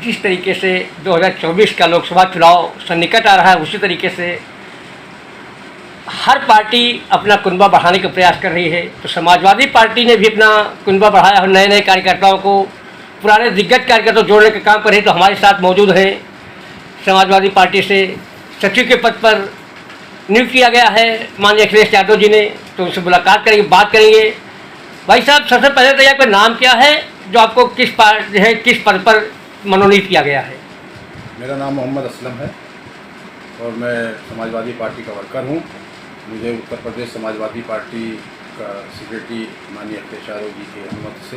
जिस तरीके से 2024 का लोकसभा चुनाव सन्निकट आ रहा है, उसी तरीके से हर पार्टी अपना कुनबा बढ़ाने का प्रयास कर रही है। तो समाजवादी पार्टी ने भी अपना कुनबा बढ़ाया और नए नए कार्यकर्ताओं को, पुराने दिग्गज कार्यकर्ताओं जोड़ने का काम कर रही है। तो हमारे साथ मौजूद हैं समाजवादी पार्टी से सचिव के पद पर नियुक्त किया गया है माननीय अखिलेश यादव जी ने। तो उनसे मुलाकात करेंगे, बात करेंगे। भाई साहब, सबसे पहले तो आपका नाम क्या है, जो आपको किस पद पर मनोनीत किया गया है? मेरा नाम मोहम्मद असलम है और मैं समाजवादी पार्टी का वर्कर हूँ। मुझे उत्तर प्रदेश समाजवादी पार्टी का सेक्रेटरी माननीय अखिलेश यादव जी की अनुमति से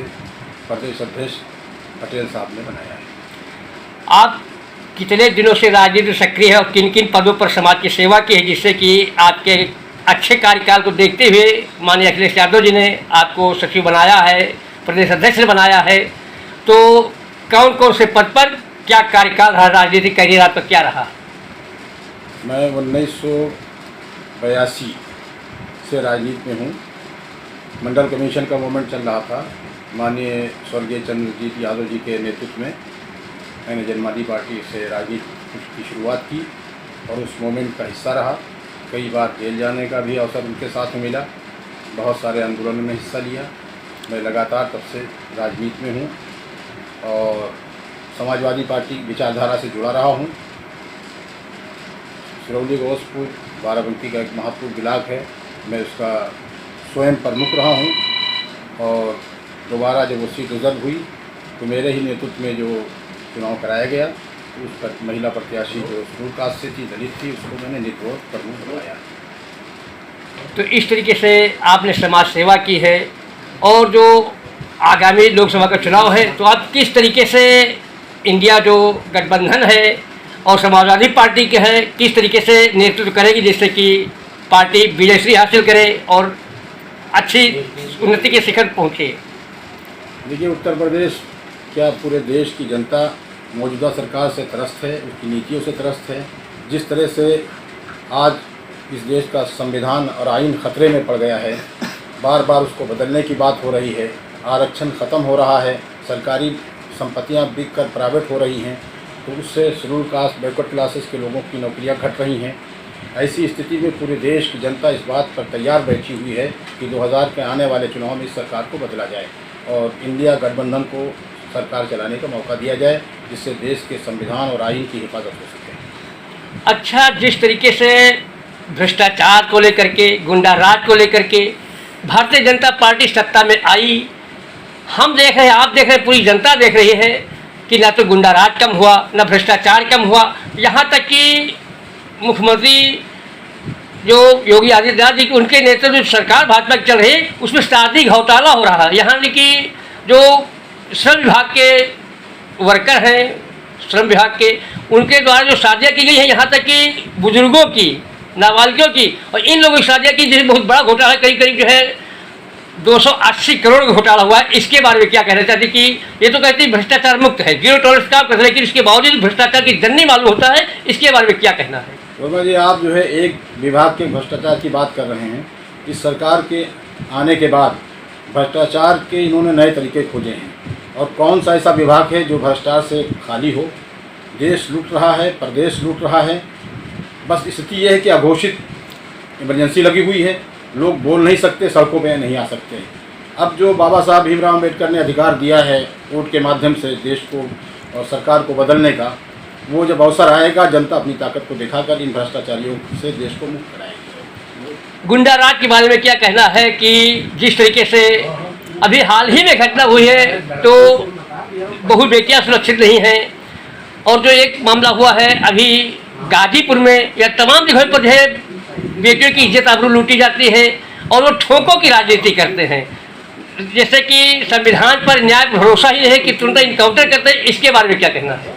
प्रदेश अध्यक्ष पटेल साहब ने बनाया है। आप कितने दिनों से राजनीति सक्रिय है और किन किन पदों पर समाज की सेवा की है, जिससे कि आपके अच्छे कार्यकाल को देखते हुए माननीय अखिलेश यादव जी ने आपको सचिव बनाया है, प्रदेश अध्यक्ष ने बनाया है? तो कौन कौन से पद पर क्या कार्यकाल रहा, राजनीतिक करियर आपका क्या रहा? मैं 1982 से राजनीति में हूँ। मंडल कमीशन का मूवमेंट चल रहा था। माननीय स्वर्गीय चंद्रजीत यादव जी के नेतृत्व में मैंने जनमादी पार्टी से राजनीति की शुरुआत की और उस मूवमेंट का हिस्सा रहा। कई बार जेल जाने का भी अवसर उनके साथ में मिला, बहुत सारे आंदोलनों में हिस्सा लिया। मैं लगातार तब से राजनीति में हूँ और समाजवादी पार्टी विचारधारा से जुड़ा रहा हूँ। सिरौली घोषपुर बाराबंकी का एक महत्वपूर्ण ब्लॉक है, मैं उसका स्वयं प्रमुख रहा हूँ और दोबारा जब वो सीट रिजर्व हुई तो मेरे ही नेतृत्व में जो चुनाव कराया गया, उस पर महिला प्रत्याशी जो शेड्यूल कास्ट से थी, दलित थी, उसको मैंने निर्विरोध प्रमुख बनाया। तो इस तरीके से आपने समाज सेवा की है और जो आगामी लोकसभा का चुनाव है, तो आप किस तरीके से इंडिया जो गठबंधन है और समाजवादी पार्टी के है, किस तरीके से नेतृत्व करेगी, जिससे कि पार्टी विजयश्री हासिल करे और अच्छी उन्नति के शिखर पहुँचे? देखिए, उत्तर प्रदेश क्या पूरे देश की जनता मौजूदा सरकार से त्रस्त है, उसकी नीतियों से त्रस्त है। जिस तरह से आज इस देश का संविधान और आइन खतरे में पड़ गया है, बार बार उसको बदलने की बात हो रही है, आरक्षण ख़त्म हो रहा है, सरकारी संपत्तियां बिक कर प्राइवेट हो रही हैं, तो उससे शेड्यूल कास्ट बैकवर्ड क्लासेस के लोगों की नौकरियां घट रही हैं। ऐसी स्थिति में पूरे देश की जनता इस बात पर तैयार बैठी हुई है कि 2000 के आने वाले चुनाव में इस सरकार को बदला जाए और इंडिया गठबंधन को सरकार चलाने का मौका दिया जाए, जिससे देश के संविधान और आइन की हिफाजत हो सके। अच्छा, जिस तरीके से भ्रष्टाचार को लेकर के, गुंडा राज को लेकर के भारतीय जनता पार्टी सत्ता में आई, हम देख रहे हैं, आप देख रहे हैं, पूरी जनता देख रही है कि ना तो गुंडा राज कम हुआ, ना भ्रष्टाचार कम हुआ। यहाँ तक कि मुख्यमंत्री जो योगी आदित्यनाथ जी, उनके नेतृत्व जो सरकार भाजपा की चल रही है, उसमें शादी घोटाला हो रहा है। यहाँ कि जो श्रम विभाग के वर्कर हैं, श्रम विभाग के, उनके द्वारा जो शादियाँ की गई हैं, यहाँ तक कि बुजुर्गों की, नाबालिगों की, और इन लोगों की शादियाँ की, जिसमें बहुत बड़ा घोटाला है, करीब करीब जो है 280 करोड़ का घोटाला हुआ है। इसके बारे में क्या कहना चाहते कि ये तो कहते हैं भ्रष्टाचार मुक्त है, जीरो टॉलरेंस काम करते हैं, लेकिन इसके बावजूद भ्रष्टाचार की जननी मालूम होता है, इसके बारे में क्या कहना है? वर्मा जी, आप जो है एक विभाग के भ्रष्टाचार की बात कर रहे हैं। इस सरकार के आने के बाद भ्रष्टाचार के इन्होंने नए तरीके खोजे हैं और कौन सा ऐसा विभाग है जो भ्रष्टाचार से खाली हो? देश लूट रहा है, प्रदेश लूट रहा है। बस स्थिति यह है कि अघोषित इमरजेंसी लगी हुई है, लोग बोल नहीं सकते, सड़कों पे नहीं आ सकते। अब जो बाबा साहब भीमराव अम्बेडकर ने अधिकार दिया है वोट के माध्यम से देश को और सरकार को बदलने का, वो जब अवसर आएगा, जनता अपनी ताकत को दिखाकर इन भ्रष्टाचारियों से देश को मुक्त कराएगी। गुंडा राज के बारे में क्या कहना है कि जिस तरीके से अभी हाल ही में घटना हुई है, तो बहु बेटियाँ सुरक्षित नहीं हैं, और जो एक मामला हुआ है अभी गाजीपुर में, या तमाम जगह पर जो है बेटियों की इज्जत आबरू लूटी जाती है और वो ठोकों की राजनीति करते हैं, जैसे कि संविधान पर न्याय भरोसा ही है कि तुरंत इनकाउंटर करते हैं। इसके बारे में क्या कहना है?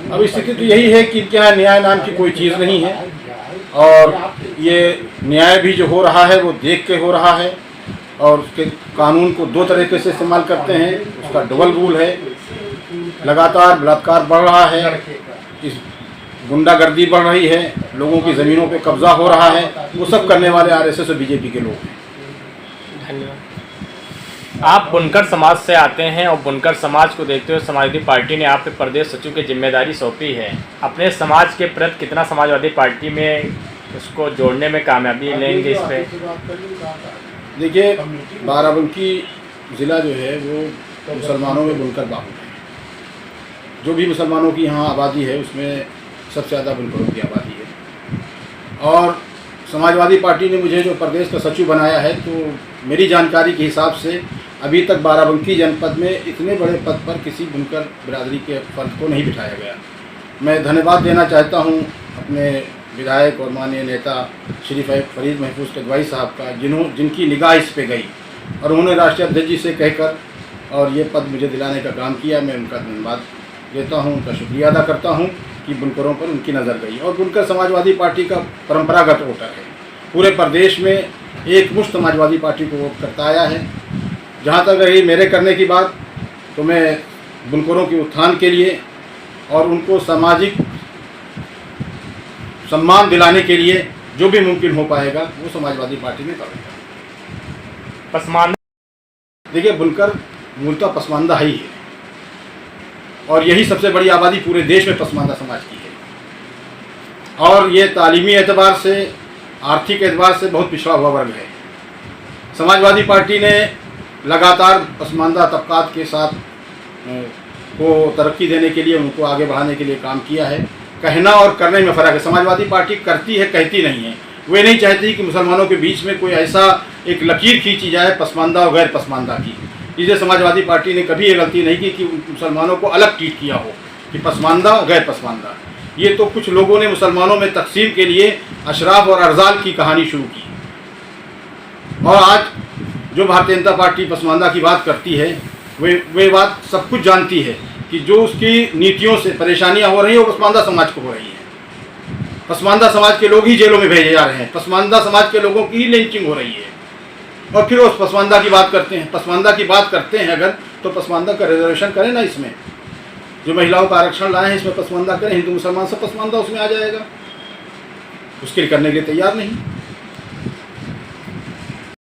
अब स्थिति तो यही है कि क्या न्याय नाम की कोई चीज़ नहीं है और ये न्याय भी जो हो रहा है वो देख के हो रहा है और उसके कानून को दो तरीके से इस्तेमाल करते हैं। उसका डबल रूल है, लगातार बलात्कार बढ़ रहा है, इस गुंडागर्दी बढ़ रही है, लोगों की ज़मीनों पे कब्जा हो रहा है। वो सब करने वाले आरएसएस और बीजेपी के लोग हैं। धन्यवाद। आप बुनकर समाज से आते हैं और बुनकर समाज को देखते हुए समाजवादी पार्टी ने आप पे प्रदेश सचिव की जिम्मेदारी सौंपी है। अपने समाज के प्रति कितना समाजवादी पार्टी में उसको जोड़ने में कामयाबी लेंगे इस पे? देखिए, बाराबंकी ज़िला जो है वो मुसलमानों में बुनकर बाहुल है। जो भी मुसलमानों की यहाँ आबादी है उसमें सबसे ज़्यादा बुनकरों की आबादी है। और समाजवादी पार्टी ने मुझे जो प्रदेश का सचिव बनाया है, तो मेरी जानकारी के हिसाब से अभी तक बाराबंकी जनपद में इतने बड़े पद पर किसी बुनकर बिरादरी के फर्द को नहीं बिठाया गया। मैं धन्यवाद देना चाहता हूँ अपने विधायक और माननीय नेता श्री फरीद महफूज कदवाई साहब का, जिनकी निगाह इस पे गई और उन्होंने राष्ट्रीय अध्यक्ष जी से कहकर और ये पद मुझे दिलाने का काम किया। मैं उनका धन्यवाद देता हूँ, उनका शुक्रिया अदा करता हूँ कि बुनकरों पर उनकी नज़र गई। और बुनकर समाजवादी पार्टी का परंपरागत वोटर है। पूरे प्रदेश में एक मुश्त समाजवादी पार्टी को वोट करता आया है। जहाँ तक रही मेरे करने की बात, तो मैं बुनकरों के उत्थान के लिए और उनको सामाजिक सम्मान दिलाने के लिए जो भी मुमकिन हो पाएगा वो समाजवादी पार्टी में करेगा। पसमानदा, देखिए, बुनकर मूलतः पसमानदा ही है और यही सबसे बड़ी आबादी पूरे देश में पसमानदा समाज की है। और ये तालीमी एतबार से, आर्थिक एतबार से बहुत पिछड़ा हुआ वर्ग है। समाजवादी पार्टी ने लगातार पसमानदा तबकात के साथ को तरक्की देने के लिए, उनको आगे बढ़ाने के लिए काम किया है। कहना और करने में फ़र्क है। समाजवादी पार्टी करती है, कहती नहीं है। वे नहीं चाहती कि मुसलमानों के बीच में कोई ऐसा एक लकीर खींची जाए पसमानदा और गैर पसमानदा की। इसलिए समाजवादी पार्टी ने कभी ये गलती नहीं की कि मुसलमानों को अलग ट्रीट किया हो कि पसमानदा और गैर पसमानदा। ये तो कुछ लोगों ने मुसलमानों में तकसीम के लिए अशराफ और अरजाल की कहानी शुरू की। और आज जो भारतीय जनता पार्टी पसमानदा की बात करती है, वे बात सब कुछ जानती है कि जो उसकी नीतियों से परेशानियां हो रही हैं वो पसमानदा समाज को हो रही हैं। पसमानदा समाज के लोग ही जेलों में भेजे जा रहे हैं। पसमानदा समाज के लोगों की ही लिंचिंग हो रही है। और फिर उस पसमानदा की बात करते हैं। पसमानदा की बात करते हैं अगर, तो पसमानदा का रिजर्वेशन करें ना। इसमें जो महिलाओं का आरक्षण लाए हैं इसमें पसमानदा करें। हिंदू मुसलमान सब पसमानदा उसमें आ जाएगा। उसके लिए करने के लिए तैयार नहीं।